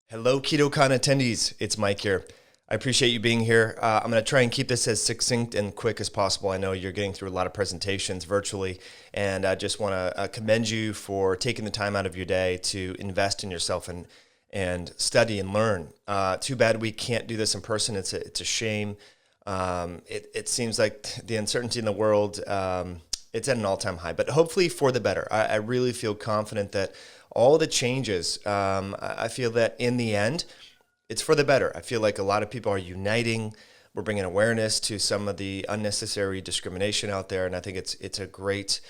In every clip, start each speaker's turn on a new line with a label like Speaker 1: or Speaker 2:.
Speaker 1: Hello, KetoCon attendees. It's Mike here. I appreciate you being here. I'm going to try and keep this as succinct and quick as possible. I know you're getting through a lot of presentations virtually, and I just want to commend you for taking the time out of your day to invest in yourself and study and learn. Too bad we can't do this in person. It's a shame. It seems like the uncertainty in the world, it's at an all-time high, but hopefully for the better. I really feel confident that all the changes, I feel that in the end, it's for the better. I feel like a lot of people are uniting. We're bringing awareness to some of the unnecessary discrimination out there, and I think it's a great.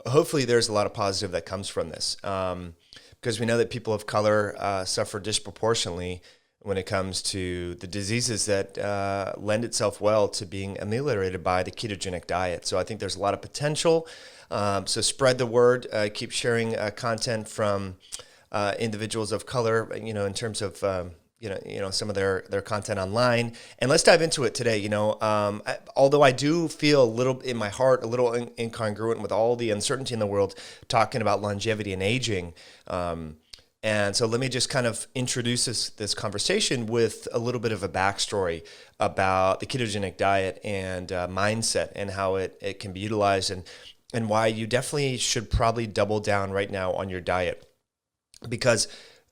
Speaker 1: Hopefully, there's a lot of positive that comes from this, because we know that people of color suffer disproportionately when it comes to the diseases that lend itself well to being ameliorated by the ketogenic diet. So I think there's a lot of potential. So spread the word. Keep sharing content from individuals of color. In terms of some of their content online. And let's dive into it today. Although I do feel a little in my heart, a little incongruent with all the uncertainty in the world, talking about longevity and aging. And so let me just kind of introduce this conversation with a little bit of a backstory about the ketogenic diet and mindset and how it can be utilized and why you definitely should probably double down right now on your diet. Because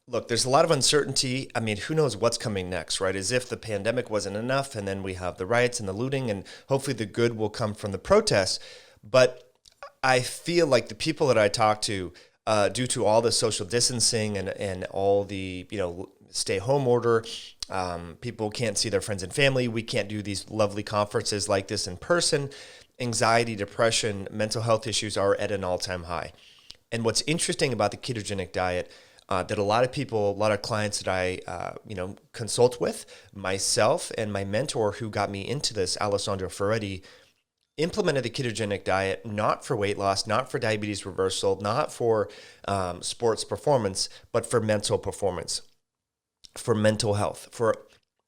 Speaker 1: look, there's a lot of uncertainty. I mean, who knows what's coming next, right? As if the pandemic wasn't enough, and then we have the riots and the looting, and hopefully the good will come from the protests. But I feel like the people that I talk to, due to all the social distancing and all the stay home order, people can't see their friends and family. We can't do these lovely conferences like this in person. Anxiety, depression, mental health issues are at an all-time high. And what's interesting about the ketogenic diet, that a lot of people, a lot of clients that I consult with, myself and my mentor who got me into this, Alessandro Ferretti, implemented the ketogenic diet not for weight loss, not for diabetes reversal, not for sports performance, but for mental performance, for mental health, for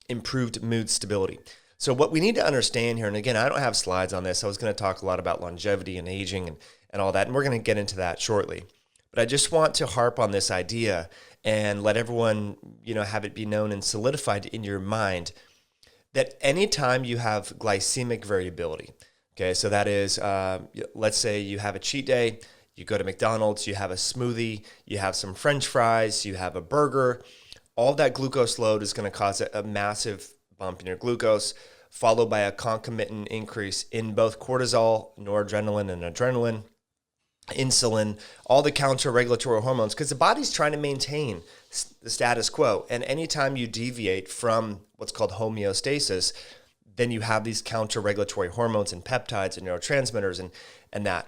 Speaker 1: improved mood stability. So what we need to understand here, and again, I don't have slides on this. I was going to talk a lot about longevity and aging and all that, and we're going to get into that shortly. But I just want to harp on this idea and let everyone, have it be known and solidified in your mind that anytime you have glycemic variability, okay, so that is, let's say you have a cheat day, you go to McDonald's, you have a smoothie, you have some French fries, you have a burger, all that glucose load is going to cause a massive bump in your glucose, followed by a concomitant increase in both cortisol, noradrenaline, and adrenaline, insulin, all the counter-regulatory hormones, because the body's trying to maintain the status quo. And anytime you deviate from what's called homeostasis, then you have these counter-regulatory hormones and peptides and neurotransmitters and that.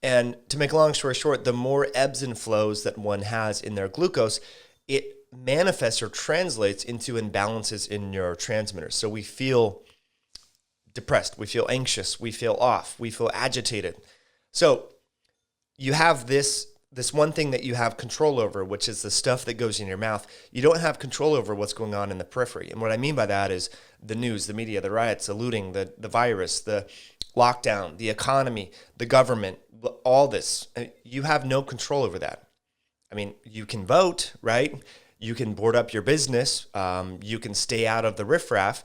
Speaker 1: And to make a long story short, the more ebbs and flows that one has in their glucose, it manifests or translates into imbalances in neurotransmitters. So we feel depressed, we feel anxious, we feel off, we feel agitated. So you have this one thing that you have control over, which is the stuff that goes in your mouth. You don't have control over what's going on in the periphery. And what I mean by that is the news, the media, the riots, the looting, the virus, the lockdown, the economy, the government, all this. You have no control over that. I mean, you can vote, right? You can board up your business. You can stay out of the riffraff,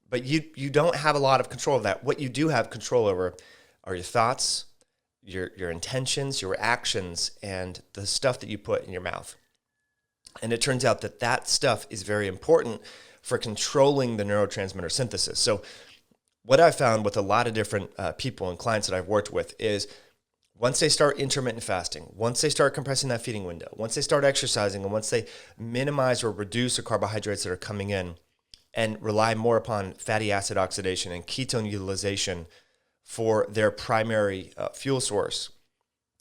Speaker 1: but you don't have a lot of control of that. What you do have control over are your thoughts, your intentions, your actions, and the stuff that you put in your mouth. And it turns out that stuff is very important for controlling the neurotransmitter synthesis. So what I've found with a lot of different people and clients that I've worked with is once they start intermittent fasting, once they start compressing that feeding window, once they start exercising, and once they minimize or reduce the carbohydrates that are coming in and rely more upon fatty acid oxidation and ketone utilization for their primary fuel source,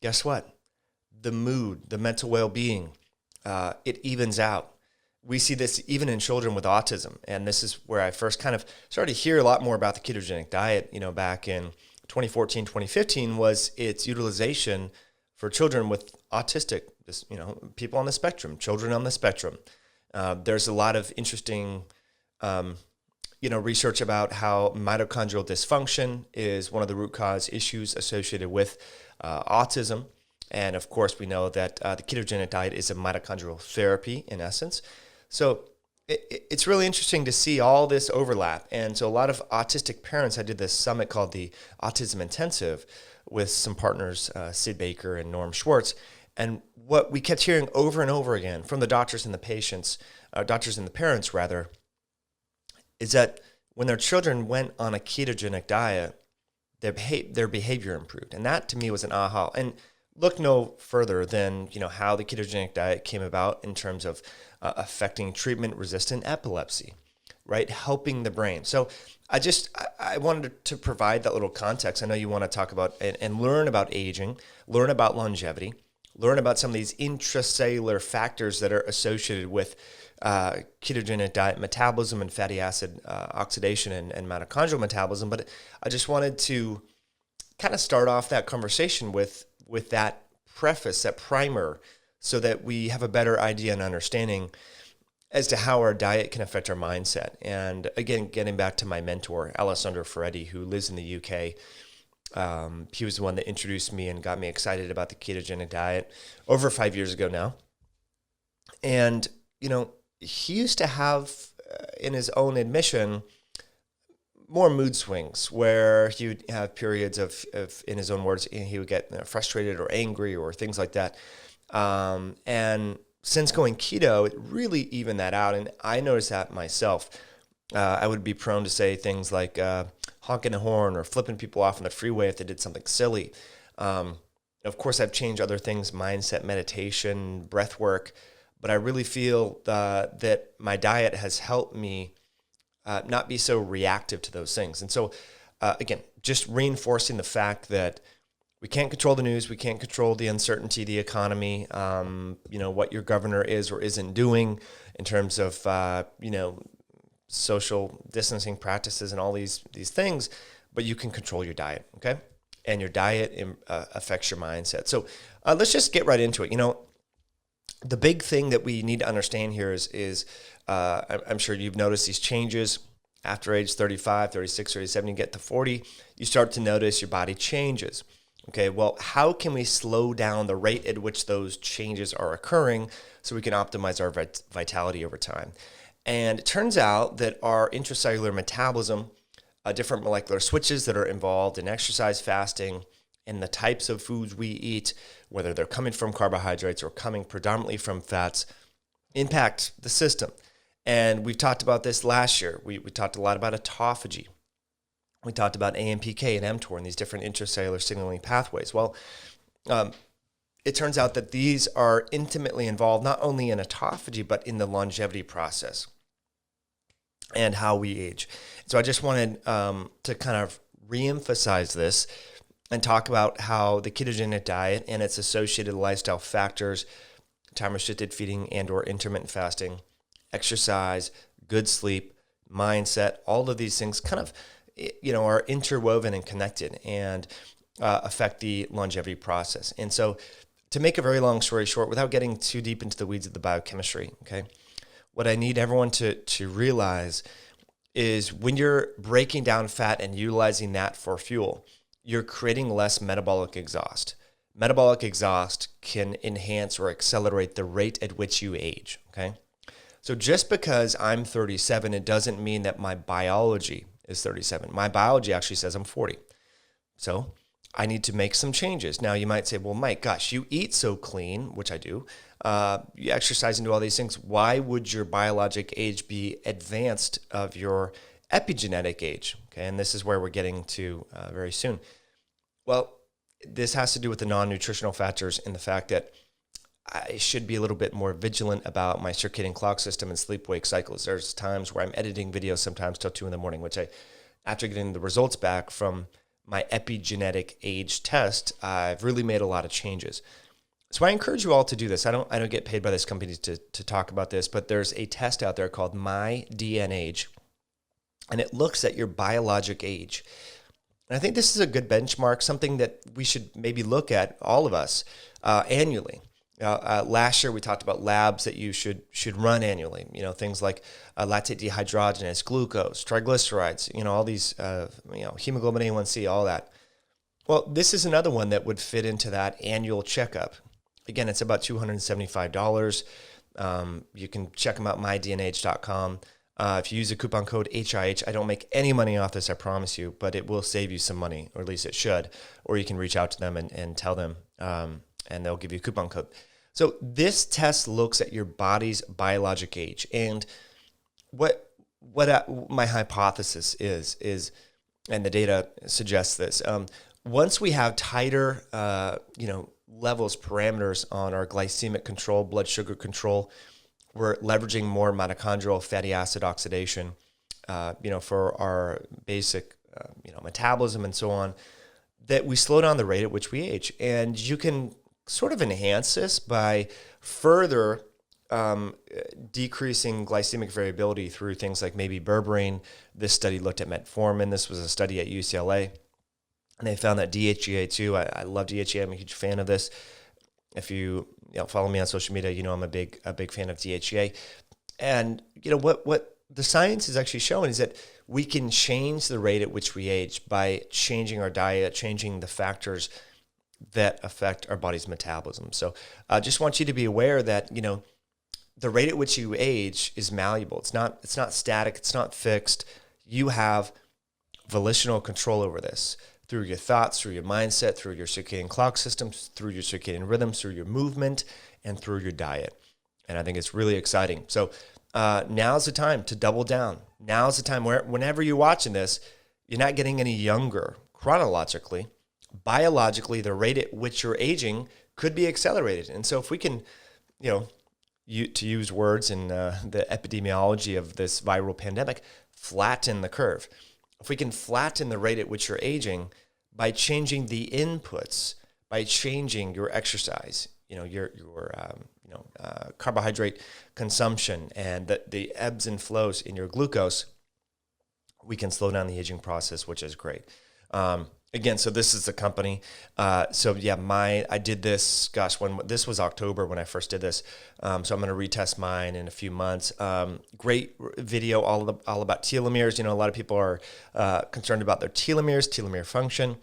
Speaker 1: guess what? The mood, the mental well-being, it evens out. We see this even in children with autism. And this is where I first kind of started to hear a lot more about the ketogenic diet, back in 2014, 2015, was its utilization for children with autistic, people on the spectrum, children on the spectrum. There's a lot of interesting research about how mitochondrial dysfunction is one of the root cause issues associated with autism. And of course, we know that the ketogenic diet is a mitochondrial therapy in essence. So it's really interesting to see all this overlap. And so a lot of autistic parents, I did this summit called the Autism Intensive with some partners, Sid Baker and Norm Schwartz. And what we kept hearing over and over again from the doctors and the patients, doctors and the parents rather, is that when their children went on a ketogenic diet, their behavior improved. And that to me was an aha. And look no further than how the ketogenic diet came about in terms of affecting treatment-resistant epilepsy, right? Helping the brain. So I wanted to provide that little context. I know you want to talk about and learn about aging, learn about longevity, learn about some of these intracellular factors that are associated with ketogenic diet metabolism and fatty acid oxidation and mitochondrial metabolism. But I just wanted to kind of start off that conversation with that preface, that primer, so that we have a better idea and understanding as to how our diet can affect our mindset. And again, getting back to my mentor, Alessandro Ferretti, who lives in the UK, he was the one that introduced me and got me excited about the ketogenic diet over 5 years ago now. And, he used to have, in his own admission, more mood swings where he would have periods of in his own words, he would get frustrated or angry or things like that. And since going keto, it really evened that out. And I noticed that myself. I would be prone to say things like honking a horn or flipping people off on the freeway if they did something silly. Of course, I've changed other things, mindset, meditation, breath work. But I really feel that my diet has helped me not be so reactive to those things. And so, again, just reinforcing the fact that we can't control the news, we can't control the uncertainty, the economy, what your governor is or isn't doing in terms of, social distancing practices and all these things, but you can control your diet, okay? And your diet affects your mindset. So let's just get right into it. The big thing that we need to understand here is I'm sure you've noticed these changes after age 35, 36, 37, you get to 40, you start to notice your body changes. Okay, well, how can we slow down the rate at which those changes are occurring so we can optimize our vitality over time? And it turns out that our intracellular metabolism, different molecular switches that are involved in exercise, fasting, and the types of foods we eat, whether they're coming from carbohydrates or coming predominantly from fats, impact the system. And we've talked about this last year. We talked a lot about autophagy. We talked about AMPK and mTOR and these different intracellular signaling pathways. Well, it turns out that these are intimately involved not only in autophagy, but in the longevity process and how we age. So I just wanted to kind of reemphasize this and talk about how the ketogenic diet and its associated lifestyle factors, time-restricted feeding and or intermittent fasting, exercise, good sleep, mindset, all of these things kind of are interwoven and connected and affect the longevity process. And so to make a very long story short, without getting too deep into the weeds of the biochemistry, okay, what I need everyone to realize is when you're breaking down fat and utilizing that for fuel, you're creating less metabolic exhaust. Metabolic exhaust can enhance or accelerate the rate at which you age, okay? So just because I'm 37, it doesn't mean that my biology is 37. My biology actually says I'm 40. So I need to make some changes. Now you might say, well, Mike, gosh, you eat so clean, which I do. You exercise and do all these things. Why would your biologic age be advanced of your epigenetic age? Okay, and this is where we're getting to very soon. Well, this has to do with the non-nutritional factors and the fact that I should be a little bit more vigilant about my circadian clock system and sleep-wake cycles. There's times where I'm editing videos sometimes till 2 in the morning, which after getting the results back from my epigenetic age test, I've really made a lot of changes. So I encourage you all to do this. I don't get paid by this company to talk about this, but there's a test out there called MyDNAge, and it looks at your biologic age. And I think this is a good benchmark, something that we should maybe look at, all of us, annually. Last year we talked about labs that you should run annually. Things like lactate dehydrogenase, glucose, triglycerides. All these. Hemoglobin A1C, all that. Well, this is another one that would fit into that annual checkup. Again, it's about $275. You can check them out, mydnh.com. If you use the coupon code HIH, I don't make any money off this, I promise you, but it will save you some money, or at least it should. Or you can reach out to them and tell them, and they'll give you a coupon code. So this test looks at your body's biologic age. And what my hypothesis is, and the data suggests this, once we have tighter, levels, parameters on our glycemic control, blood sugar control, we're leveraging more mitochondrial fatty acid oxidation, for our basic, metabolism and so on, that we slow down the rate at which we age. And you can sort of enhance this by further decreasing glycemic variability through things like maybe berberine. This study looked at metformin. This was a study at UCLA. And they found that DHEA too. I love DHEA. I'm a huge fan of this. If you follow me on social media, I'm a big fan of DHEA. And what the science is actually showing is that we can change the rate at which we age by changing our diet, changing the factors that affect our body's metabolism. So I just want you to be aware that the rate at which you age is malleable. It's not static. It's not fixed. You have volitional control over this, through your thoughts, through your mindset, through your circadian clock systems, through your circadian rhythms, through your movement, and through your diet. And I think it's really exciting. So now's the time to double down. Now's the time whenever you're watching this, you're not getting any younger chronologically. Biologically, the rate at which you're aging could be accelerated. And so if we can, to use words in the epidemiology of this viral pandemic, flatten the curve. If we can flatten the rate at which you're aging by changing the inputs, by changing your exercise, your carbohydrate consumption and the ebbs and flows in your glucose, we can slow down the aging process, which is great. Again, so this is the company. I did this, when this was October when I first did this. So I'm going to retest mine in a few months. Great video, all about telomeres. A lot of people are concerned about their telomere function.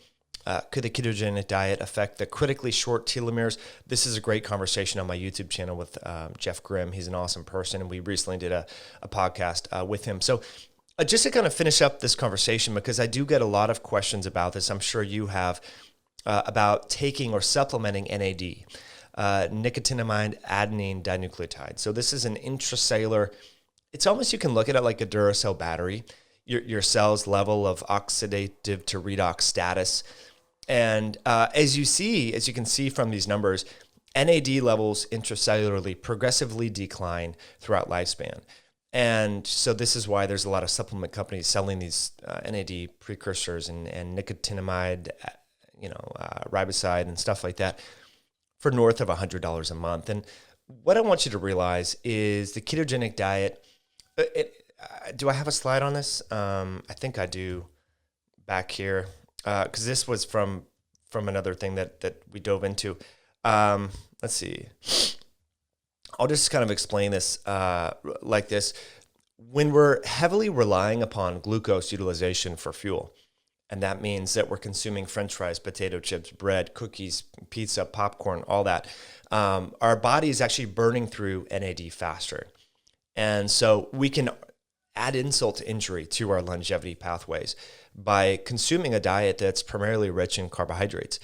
Speaker 1: Could the ketogenic diet affect the critically short telomeres? This is a great conversation on my YouTube channel with Jeff Grimm. He's an awesome person, and we recently did a podcast with him. So just to kind of finish up this conversation, because I do get a lot of questions about this, I'm sure you have, about taking or supplementing NAD, nicotinamide adenine dinucleotide. So this is an intracellular, it's almost, you can look at it like a Duracell battery, your cell's level of oxidative to redox status. And as you can see from these numbers, NAD levels intracellularly progressively decline throughout lifespan. And so this is why there's a lot of supplement companies selling these NAD precursors and nicotinamide, riboside and stuff like that for north of $100 a month. And what I want you to realize is the ketogenic diet. Do I have a slide on this? I think I do back here, because this was from another thing that we dove into. Let's see. I'll just kind of explain this like this. When we're heavily relying upon glucose utilization for fuel, and that means that we're consuming French fries, potato chips, bread, cookies, pizza, popcorn, all that, our body is actually burning through NAD faster. And so we can add insult to injury to our longevity pathways by consuming a diet that's primarily rich in carbohydrates.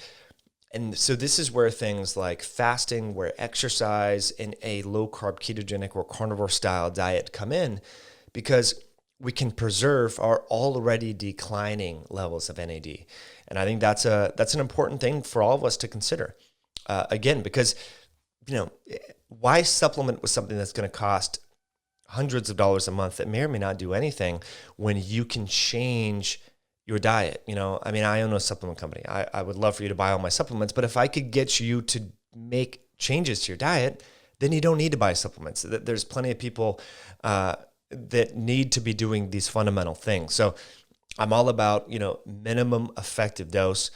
Speaker 1: And so this is where things like fasting, where exercise, and a low-carb ketogenic or carnivore-style diet come in, because we can preserve our already declining levels of NAD. And I think that's an important thing for all of us to consider. Again, because why supplement with something that's going to cost hundreds of dollars a month that may or may not do anything when you can change your diet? I own a supplement company. I would love for you to buy all my supplements, but if I could get you to make changes to your diet, then you don't need to buy supplements. There's plenty of people that need to be doing these fundamental things. So I'm all about, minimum effective dose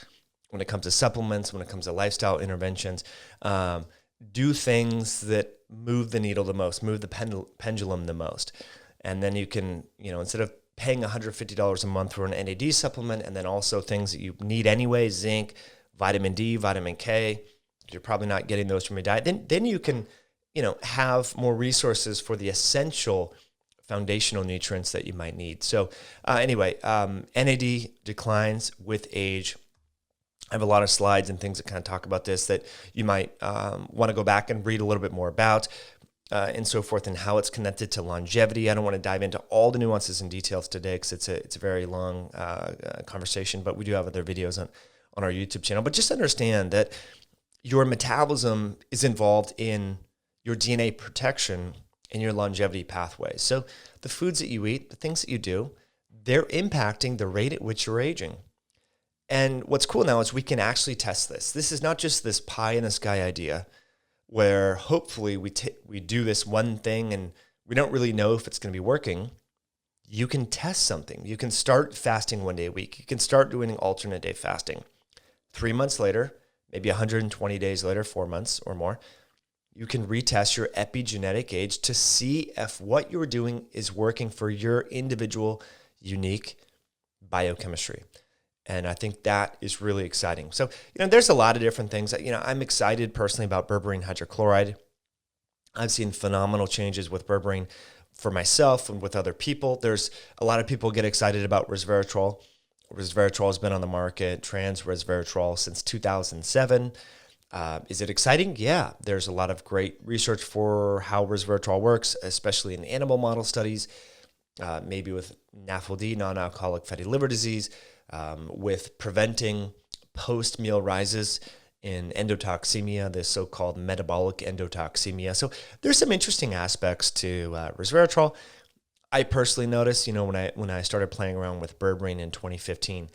Speaker 1: when it comes to supplements, when it comes to lifestyle interventions. Do things that move the needle the most, move the pendulum the most. And then you can, instead of paying $150 a month for an NAD supplement, and then also things that you need anyway, zinc, vitamin D, vitamin K, you're probably not getting those from your diet. Then you can, have more resources for the essential foundational nutrients that you might need. So anyway, NAD declines with age. I have a lot of slides and things that kind of talk about this that you might want to go back and read a little bit more about and so forth, and how it's connected to longevity. I don't want to dive into all the nuances and details today because it's a very long conversation, but we do have other videos on our YouTube channel. But just understand that your metabolism is involved in your DNA protection and your longevity pathways. So the foods that you eat, the things that you do, they're impacting the rate at which you're aging. And what's cool now is we can actually test this. This is not just this pie in the sky idea where hopefully we do this one thing and we don't really know if it's going to be working. You can test something. You can start fasting 1 day a week. You can start doing alternate day fasting. 3 months later, maybe 120 days later, 4 months or more, you can retest your epigenetic age to see if what you're doing is working for your individual, unique biochemistry. And I think that is really exciting. So, there's a lot of different things that, I'm excited personally about berberine hydrochloride. I've seen phenomenal changes with berberine for myself and with other people. There's a lot of people get excited about resveratrol. Resveratrol has been on the market, trans resveratrol, since 2007. Is it exciting? Yeah, there's a lot of great research for how resveratrol works, especially in animal model studies, maybe with NAFLD, non-alcoholic fatty liver disease, with preventing post-meal rises in endotoxemia, the so-called metabolic endotoxemia. So there's some interesting aspects to resveratrol. I personally noticed, when I started playing around with berberine in 2015,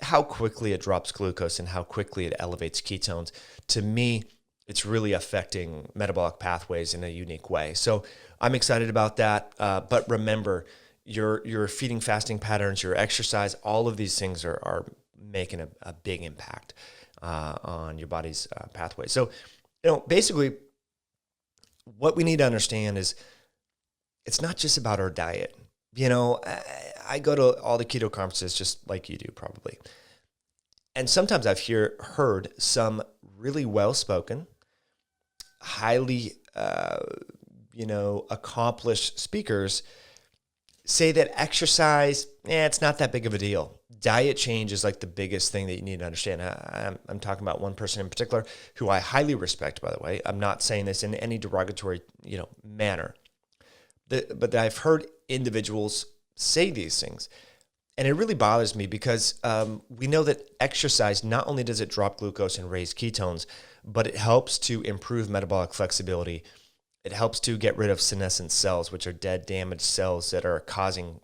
Speaker 1: how quickly it drops glucose and how quickly it elevates ketones. To me, it's really affecting metabolic pathways in a unique way. So I'm excited about that. But remember, your feeding, fasting patterns, your exercise, all of these things are making a big impact on your body's pathway. So, basically, what we need to understand is it's not just about our diet. I go to all the keto conferences just like you do probably. And sometimes I've heard some really well-spoken, highly, accomplished speakers say that exercise, it's not that big of a deal. Diet change is like the biggest thing that you need to understand. I'm talking about one person in particular who I highly respect, by the way. I'm not saying this in any derogatory, manner. But I've heard individuals say these things. And it really bothers me because we know that exercise, not only does it drop glucose and raise ketones, but it helps to improve metabolic flexibility. It helps to get rid of senescent cells, which are dead, damaged cells that are causing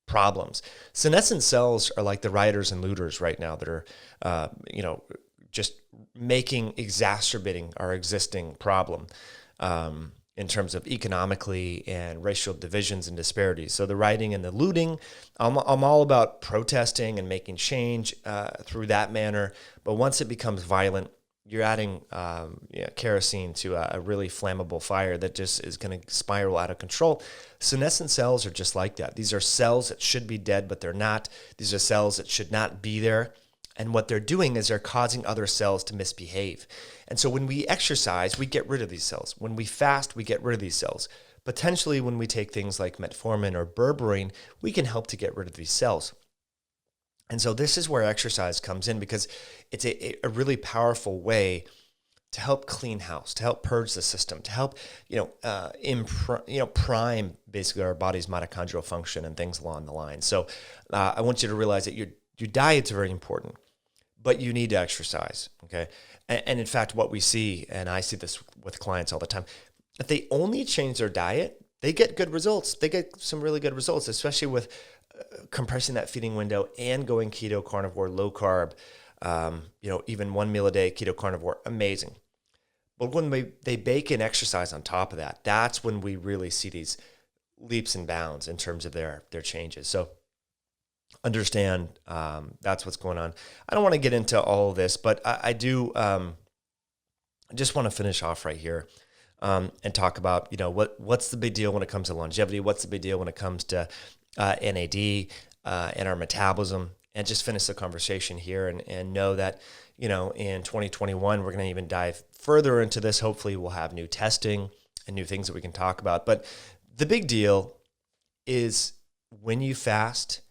Speaker 1: problems. Senescent cells are like the rioters and looters right now that are, just exacerbating our existing problem in terms of economically and racial divisions and disparities. So the rioting and the looting, I'm all about protesting and making change through that manner. But once it becomes violent, you're adding kerosene to a really flammable fire that just is going to spiral out of control. Senescent cells are just like that. These are cells that should be dead, but they're not. These are cells that should not be there. And what they're doing is they're causing other cells to misbehave. And so when we exercise, we get rid of these cells. When we fast, we get rid of these cells. Potentially, when we take things like metformin or berberine, we can help to get rid of these cells. And so this is where exercise comes in because it's a really powerful way to help clean house, to help purge the system, to help prime basically our body's mitochondrial function and things along the line. So I want you to realize that your diet's very important, but you need to exercise. Okay, and in fact, what we see, and I see this with clients all the time, if they only change their diet, they get good results. They get some really good results, especially with compressing that feeding window and going keto, carnivore, low carb, even 1 meal a day, keto, carnivore, amazing. But when they bake in exercise on top of that, that's when we really see these leaps and bounds in terms of their changes. So understand that's what's going on. I don't want to get into all of this, but I do just want to finish off right here and talk about, what's the big deal when it comes to longevity? What's the big deal when it comes to NAD and our metabolism, and just finish the conversation here and know that, in 2021, we're going to even dive further into this. Hopefully we'll have new testing and new things that we can talk about. But the big deal is when you fast,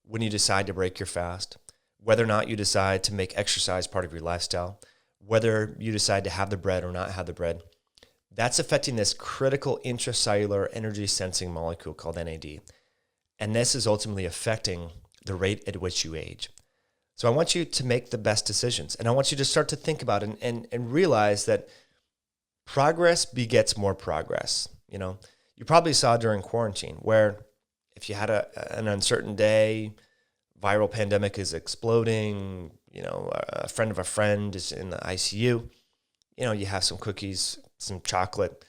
Speaker 1: when you decide to break your fast, whether or not you decide to make exercise part of your lifestyle, whether you decide to have the bread or not have the bread, that's affecting this critical intracellular energy sensing molecule called NAD. And this is ultimately affecting the rate at which you age. So I want you to make the best decisions. And I want you to start to think about it and realize that progress begets more progress. You know, you probably saw during quarantine where if you had an uncertain day, viral pandemic is exploding, you know, a friend of a friend is in the ICU, you know, you have some cookies, some chocolate.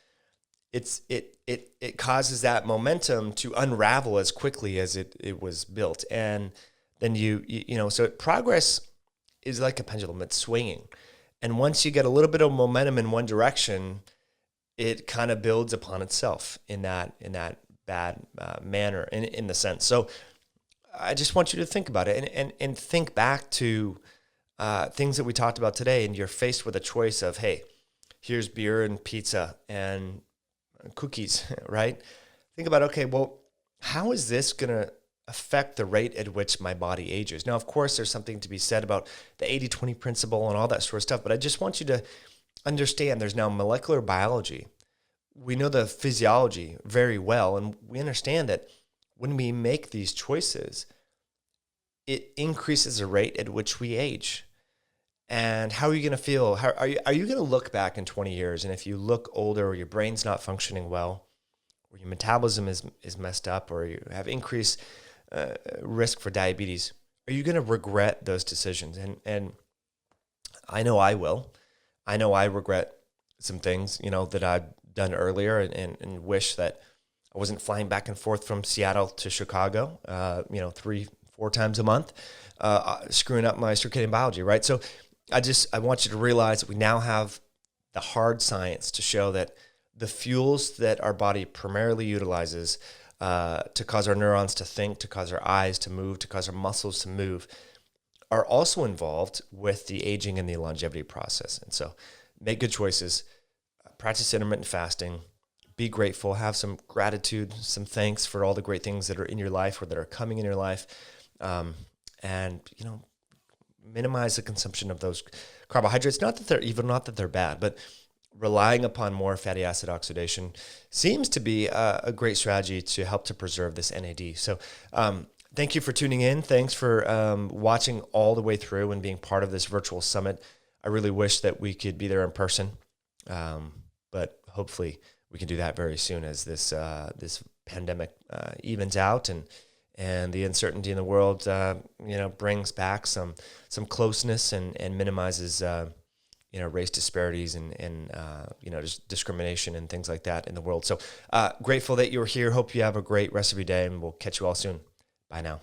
Speaker 1: It causes that momentum to unravel as quickly as it was built. And then you know, so progress is like a pendulum, it's swinging. And once you get a little bit of momentum in one direction, it kind of builds upon itself in that bad manner, in the sense. So I just want you to think about it and think back to things that we talked about today, and you're faced with a choice of, hey, here's beer and pizza and cookies, right? Think about, okay, well, how is this going to affect the rate at which my body ages? Now, of course, there's something to be said about the 80-20 principle and all that sort of stuff, but I just want you to understand there's now molecular biology. We know the physiology very well, and we understand that when we make these choices, it increases the rate at which we age. And how are you going to feel? How are you going to look back in 20 years? And if you look older, or your brain's not functioning well, or your metabolism is messed up, or you have increased risk for diabetes, are you going to regret those decisions? And I know I will. I know I regret some things, you know, that I've done earlier, and wish that I wasn't flying back and forth from Seattle to Chicago, you know, 3-4 times a month, screwing up my circadian biology, right? So I want you to realize that we now have the hard science to show that the fuels that our body primarily utilizes to cause our neurons to think, to cause our eyes to move, to cause our muscles to move, are also involved with the aging and the longevity process. And so make good choices, practice intermittent fasting, be grateful, have some gratitude, some thanks for all the great things that are in your life or that are coming in your life. And, you know, minimize the consumption of those carbohydrates. Not that they're evil, not that they're bad, but relying upon more fatty acid oxidation seems to be a great strategy to help to preserve this NAD. So thank you for tuning in. Thanks for watching all the way through and being part of this virtual summit. I really wish that we could be there in person, but hopefully we can do that very soon as this pandemic evens out and the uncertainty in the world, you know, brings back some closeness and minimizes, you know, race disparities and you know, just discrimination and things like that in the world. So grateful that you were here. Hope you have a great rest of your day, and we'll catch you all soon. Bye now.